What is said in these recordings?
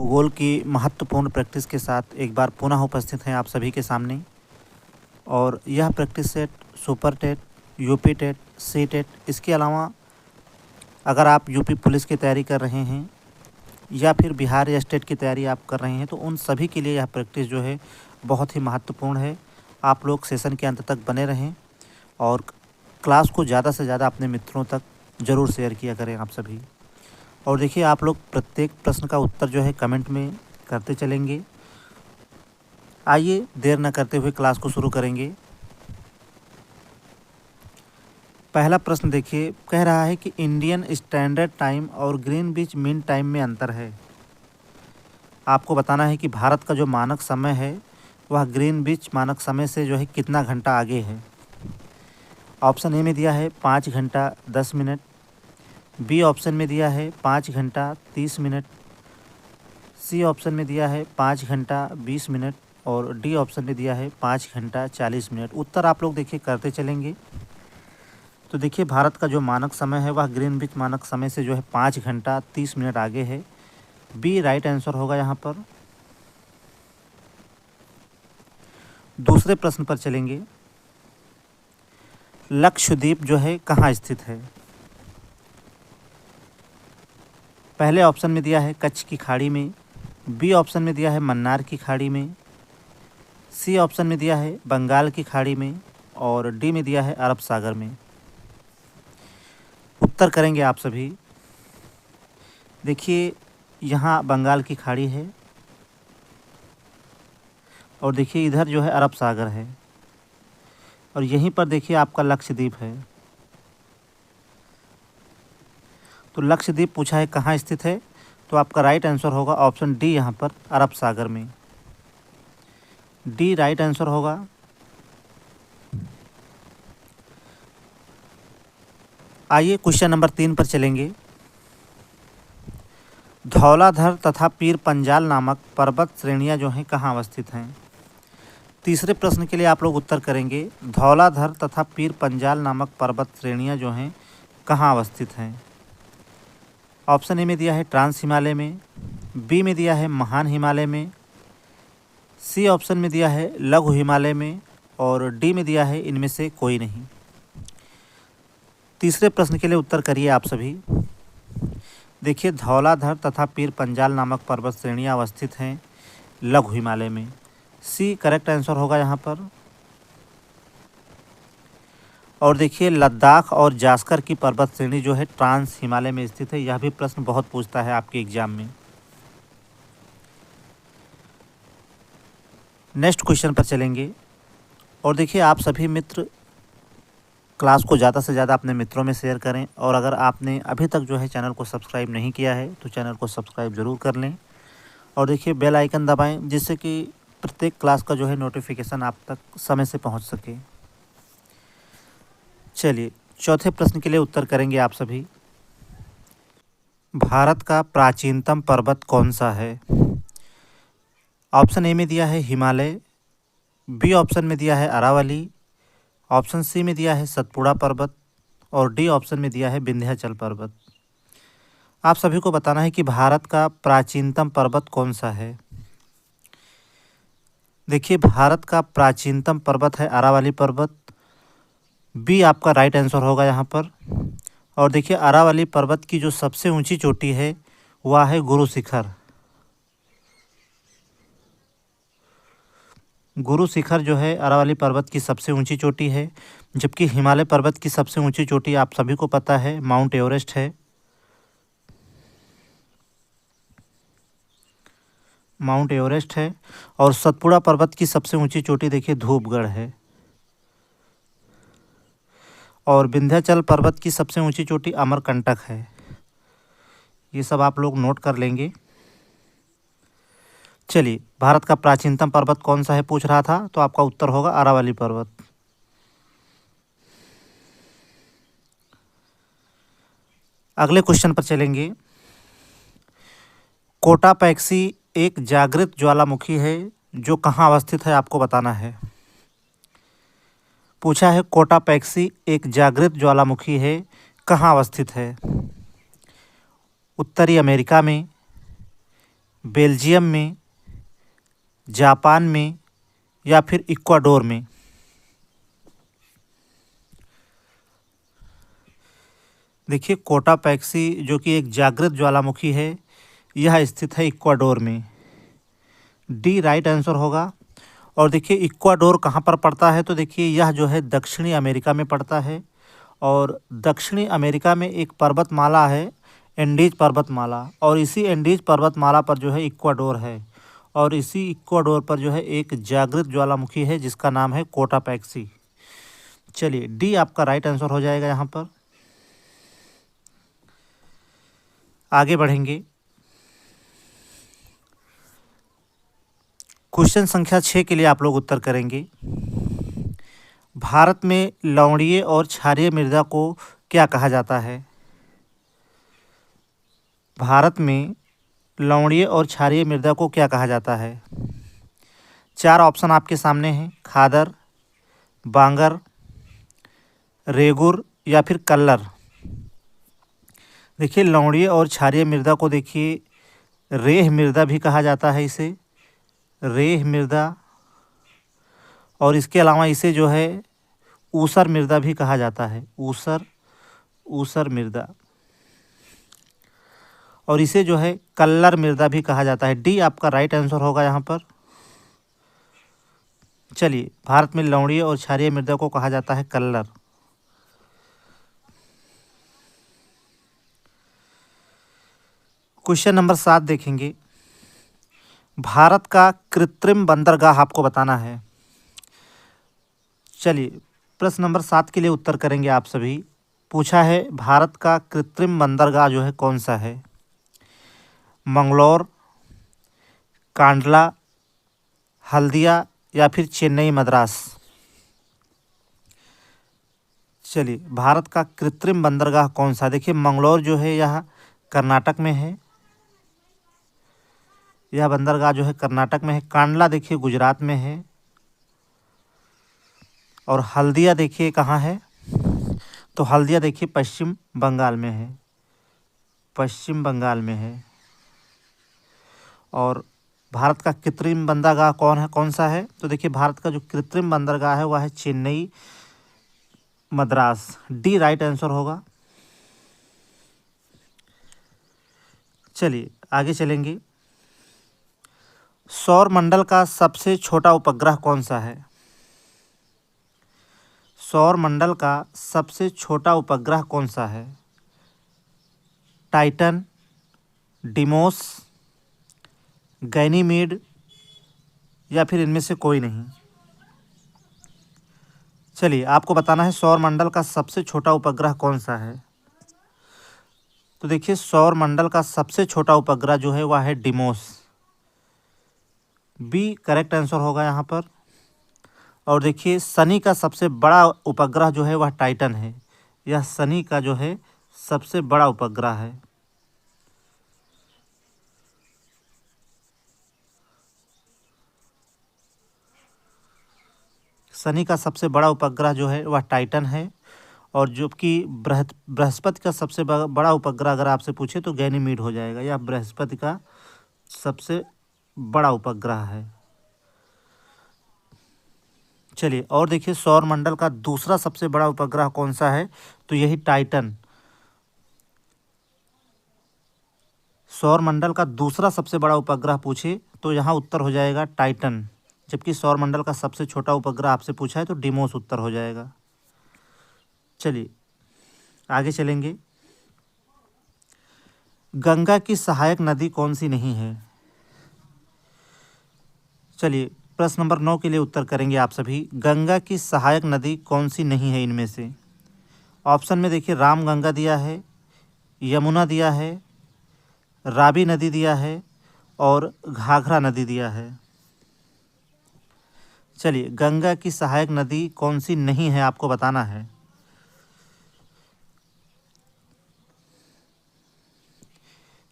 भूगोल की महत्वपूर्ण प्रैक्टिस के साथ एक बार पुनः उपस्थित हैं आप सभी के सामने। और यह practice set super TET, UP TET, C TET, इसके अलावा अगर आप यूपी पुलिस की तैयारी कर रहे हैं या फिर बिहार या स्टेट की तैयारी आप कर रहे हैं तो उन सभी के लिए यह प्रैक्टिस जो है बहुत ही महत्वपूर्ण है। आप लोग सेशन के अंत तक बने रहें और क्लास को ज़्यादा से ज़्यादा अपने मित्रों तक ज़रूर शेयर किया करें आप सभी। और देखिए, आप लोग प्रत्येक प्रश्न का उत्तर जो है कमेंट में करते चलेंगे। आइए देर न करते हुए क्लास को शुरू करेंगे। पहला प्रश्न देखिए, कह रहा है कि इंडियन स्टैंडर्ड टाइम और ग्रीनविच मीन टाइम में अंतर है। आपको बताना है कि भारत का जो मानक समय है वह ग्रीनविच मानक समय से जो है कितना घंटा आगे है। ऑप्शन ए में दिया है 5 घंटा 10 मिनट, बी ऑप्शन में दिया है 5 घंटा 30 मिनट, सी ऑप्शन में दिया है 5 घंटा 20 मिनट और डी ऑप्शन में दिया है 5 घंटा 40 मिनट। उत्तर आप लोग देखिए करते चलेंगे। तो देखिए, भारत का जो मानक समय है वह ग्रीनविच मानक समय से जो है 5 घंटा 30 मिनट आगे है। बी राइट आंसर होगा यहाँ पर। दूसरे प्रश्न पर चलेंगे। लक्षद्वीप जो है कहाँ स्थित है? पहले ऑप्शन में दिया है कच्छ की खाड़ी में, बी ऑप्शन में दिया है मन्नार की खाड़ी में, सी ऑप्शन में दिया है बंगाल की खाड़ी में और डी में दिया है अरब सागर में। उत्तर करेंगे आप सभी। देखिए, यहाँ बंगाल की खाड़ी है और देखिए इधर जो है अरब सागर है और यहीं पर देखिए आपका लक्षद्वीप है। तो लक्षद्वीप पूछा है कहाँ स्थित है, तो आपका राइट आंसर होगा ऑप्शन डी, यहाँ पर अरब सागर में। डी राइट आंसर होगा। आइए क्वेश्चन नंबर 3 पर चलेंगे। धौलाधर तथा पीर पंजाल नामक पर्वत श्रेणियाँ जो हैं कहाँ अवस्थित हैं? तीसरे प्रश्न के लिए आप लोग उत्तर करेंगे। धौलाधर तथा पीर पंजाल नामक पर्वत श्रेणियाँ जो हैं कहाँ अवस्थित हैं? ऑप्शन ए में दिया है ट्रांस हिमालय में, बी में दिया है महान हिमालय में, सी ऑप्शन में दिया है लघु हिमालय में और डी में दिया है इनमें से कोई नहीं। तीसरे प्रश्न के लिए उत्तर करिए आप सभी। देखिए, धौलाधर तथा पीर पंजाल नामक पर्वत श्रेणियाँ अवस्थित हैं लघु हिमालय में। सी करेक्ट आंसर होगा यहाँ पर। और देखिए, लद्दाख और जास्कर की पर्वत श्रेणी जो है ट्रांस हिमालय में स्थित है। यह भी प्रश्न बहुत पूछता है आपके एग्जाम में। नेक्स्ट क्वेश्चन पर चलेंगे। और देखिए, आप सभी मित्र क्लास को ज़्यादा से ज़्यादा अपने मित्रों में शेयर करें और अगर आपने अभी तक जो है चैनल को सब्सक्राइब नहीं किया है तो चैनल को सब्सक्राइब ज़रूर कर लें और देखिए बेल आइकन दबाएं जिससे कि प्रत्येक क्लास का जो है नोटिफिकेशन आप तक समय से पहुंच सके। चलिए चौथे प्रश्न के लिए उत्तर करेंगे आप सभी। भारत का प्राचीनतम पर्वत कौन सा है? ऑप्शन ए में दिया है हिमालय, बी ऑप्शन में दिया है अरावली, ऑप्शन सी में दिया है सतपुड़ा पर्वत और डी ऑप्शन में दिया है विंध्याचल पर्वत। आप सभी को बताना है कि भारत का प्राचीनतम पर्वत कौन सा है। देखिए, भारत का प्राचीनतम पर्वत है अरावली पर्वत। बी आपका राइट आंसर होगा यहाँ पर। और देखिए, अरावली पर्वत की जो सबसे ऊंची चोटी है वह है गुरु शिखर। गुरु शिखर जो है अरावली पर्वत की सबसे ऊंची चोटी है, जबकि हिमालय पर्वत की सबसे ऊंची चोटी आप सभी को पता है माउंट एवरेस्ट है। माउंट एवरेस्ट है। और सतपुड़ा पर्वत की सबसे ऊंची चोटी देखिए धूपगढ़ है। और विंध्याचल पर्वत की सबसे ऊंची चोटी अमरकंटक है। ये सब आप लोग नोट कर लेंगे। चलिए, भारत का प्राचीनतम पर्वत कौन सा है पूछ रहा था, तो आपका उत्तर होगा अरावली पर्वत। अगले क्वेश्चन पर चलेंगे। कोटापैक्सी एक जागृत ज्वालामुखी है जो कहाँ अवस्थित है, आपको बताना है। पूछा है कोटापैक्सी एक जागृत ज्वालामुखी है कहाँ अवस्थित है? उत्तरी अमेरिका में, बेल्जियम में, जापान में या फिर इक्वाडोर में? देखिए कोटापैक्सी जो कि एक जागृत ज्वालामुखी है, यह स्थित है इक्वाडोर में। डी राइट आंसर होगा। और देखिए इक्वाडोर कहाँ पर पड़ता है, तो देखिए यह जो है दक्षिणी अमेरिका में पड़ता है। और दक्षिणी अमेरिका में एक पर्वतमाला है, एंडीज पर्वतमाला, और इसी एंडीज पर्वतमाला पर जो है इक्वाडोर है। और इसी इक्वाडोर पर जो है एक जागृत ज्वालामुखी है जिसका नाम है कोटापैक्सी। चलिए डी आपका राइट आंसर हो जाएगा यहाँ पर। आगे बढ़ेंगे। क्वेश्चन संख्या 6 के लिए आप लोग उत्तर करेंगे। भारत में लवणीय और क्षारीय मृदा को क्या कहा जाता है? भारत में लवणीय और क्षारीय मृदा को क्या कहा जाता है? 4 ऑप्शन आपके सामने हैं, खादर, बांगर, रेगुर या फिर कल्लर। देखिए लवणीय और क्षारीय मृदा को देखिए रेह मृदा भी कहा जाता है, इसे रेह मृदा, और इसके अलावा इसे जो है ऊसर मृदा भी कहा जाता है, ऊसर मृदा, और इसे जो है कल्लर मृदा भी कहा जाता है। डी आपका राइट आंसर होगा यहाँ पर। चलिए भारत में लवणीय और क्षारीय मृदा को कहा जाता है कल्लर। क्वेश्चन नंबर 7 देखेंगे। भारत का कृत्रिम बंदरगाह आपको बताना है। चलिए प्रश्न नंबर 7 के लिए उत्तर करेंगे आप सभी। पूछा है भारत का कृत्रिम बंदरगाह जो है कौन सा है? मंगलौर, कांडला, हल्दिया या फिर चेन्नई मद्रास। चलिए भारत का कृत्रिम बंदरगाह कौन सा? देखिए मंगलौर जो है यह कर्नाटक में है, यह बंदरगाह जो है कर्नाटक में है। कांडला देखिए गुजरात में है, और हल्दिया देखिए कहाँ है, तो हल्दिया देखिए पश्चिम बंगाल में है, पश्चिम बंगाल में है। और भारत का कृत्रिम बंदरगाह कौन सा है? तो देखिए भारत का जो कृत्रिम बंदरगाह है वह है Chennai Madras. D right answer होगा। चलिए आगे चलेंगे। सौर मंडल का सबसे छोटा उपग्रह कौन सा है? सौर मंडल का सबसे छोटा उपग्रह कौन सा है? टाइटन, डिमोस, गैनीमीड या फिर इनमें से कोई नहीं। चलिए आपको बताना है सौर मंडल का सबसे छोटा उपग्रह कौन सा है। तो देखिए सौर मंडल का सबसे छोटा उपग्रह जो है वह है डिमोस। बी करेक्ट आंसर होगा यहाँ पर। और देखिए शनि का सबसे बड़ा उपग्रह जो है वह टाइटन है। यह शनि का जो है सबसे बड़ा उपग्रह है। शनि का सबसे बड़ा उपग्रह जो है वह टाइटन है। और जो कि बृहस्पति का सबसे बड़ा उपग्रह अगर आपसे पूछे तो गैनीमीड हो जाएगा। यह बृहस्पति का सबसे बड़ा उपग्रह है। चलिए और देखिए सौर मंडल का दूसरा सबसे बड़ा उपग्रह कौन सा है? तो यही टाइटन। सौर मंडल का दूसरा सबसे बड़ा उपग्रह पूछे तो यहाँ उत्तर हो जाएगा टाइटन। जबकि सौर मंडल का सबसे छोटा उपग्रह आपसे पूछा है तो डिमोस उत्तर हो जाएगा। चलिए आगे चलेंगे। गंगा की सहायक नदी कौन सी नहीं है? चलिए प्रश्न नंबर 9 के लिए उत्तर करेंगे आप सभी। गंगा की सहायक नदी कौन सी नहीं है इनमें से? ऑप्शन में देखिए रामगंगा दिया है, यमुना दिया है, रावी नदी दिया है और घाघरा नदी दिया है। चलिए गंगा की सहायक नदी कौन सी नहीं है आपको बताना है।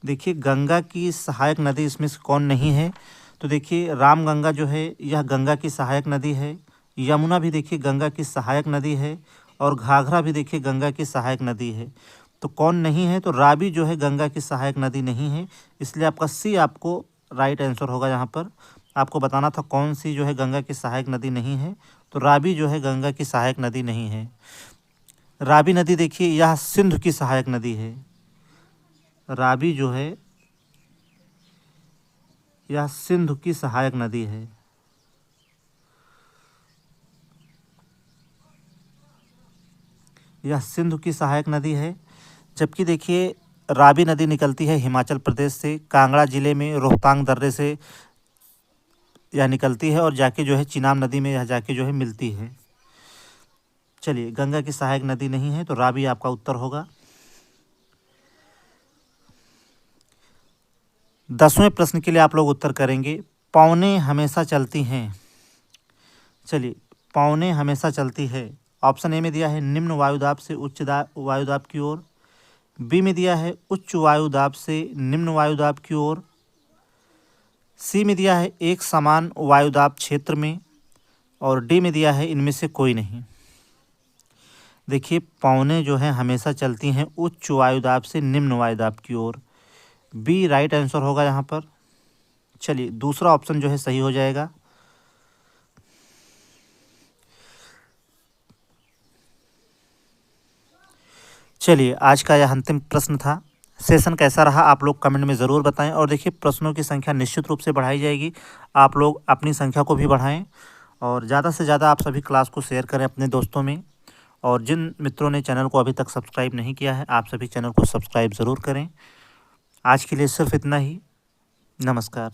देखिए गंगा की सहायक नदी इसमें से कौन नहीं है? तो देखिए रामगंगा जो है यह गंगा की सहायक नदी है, यमुना भी देखिए गंगा की सहायक नदी है और घाघरा भी देखिए गंगा की सहायक नदी है। तो कौन नहीं है? तो रावी जो है गंगा की सहायक नदी नहीं है, इसलिए आपका सी आपको राइट आंसर होगा यहाँ पर। आपको बताना था कौन सी जो है गंगा की सहायक नदी नहीं है, तो रावी जो है गंगा की सहायक नदी नहीं है। रावी नदी देखिए यह सिंधु की सहायक नदी है। रावी जो है यह सिंधु की सहायक नदी है। यह सिंधु की सहायक नदी है। जबकि देखिए रावी नदी निकलती है हिमाचल प्रदेश से, कांगड़ा जिले में रोहतांग दर्रे से यह निकलती है और जाके जो है चिनाब नदी में यह जाके जो है मिलती है। चलिए, गंगा की सहायक नदी नहीं है तो रावी आपका उत्तर होगा। 10वें प्रश्न के लिए आप लोग उत्तर करेंगे, पौने हमेशा चलती हैं। चलिए, पौने हमेशा चलती है। ऑप्शन ए में दिया है निम्न वायुदाब से उच्च वायुदाब की ओर, बी में दिया है उच्च वायुदाब से निम्न वायुदाब की ओर, सी में दिया है एक समान वायुदाब क्षेत्र में, और डी में दिया है इनमें से कोई नहीं। देखिए, पौने जो है हमेशा चलती हैं उच्च वायुदाब से निम्न वायुदाब की ओर। बी राइट आंसर होगा यहाँ पर। चलिए, दूसरा ऑप्शन जो है सही हो जाएगा। चलिए, आज का यह अंतिम प्रश्न था। सेशन कैसा रहा आप लोग कमेंट में ज़रूर बताएं। और देखिए, प्रश्नों की संख्या निश्चित रूप से बढ़ाई जाएगी, आप लोग अपनी संख्या को भी बढ़ाएं और ज़्यादा से ज़्यादा आप सभी क्लास को शेयर करें अपने दोस्तों में। और जिन मित्रों ने चैनल को अभी तक सब्सक्राइब नहीं किया है, आप सभी चैनल को सब्सक्राइब ज़रूर करें। आज के लिए सिर्फ इतना ही। नमस्कार।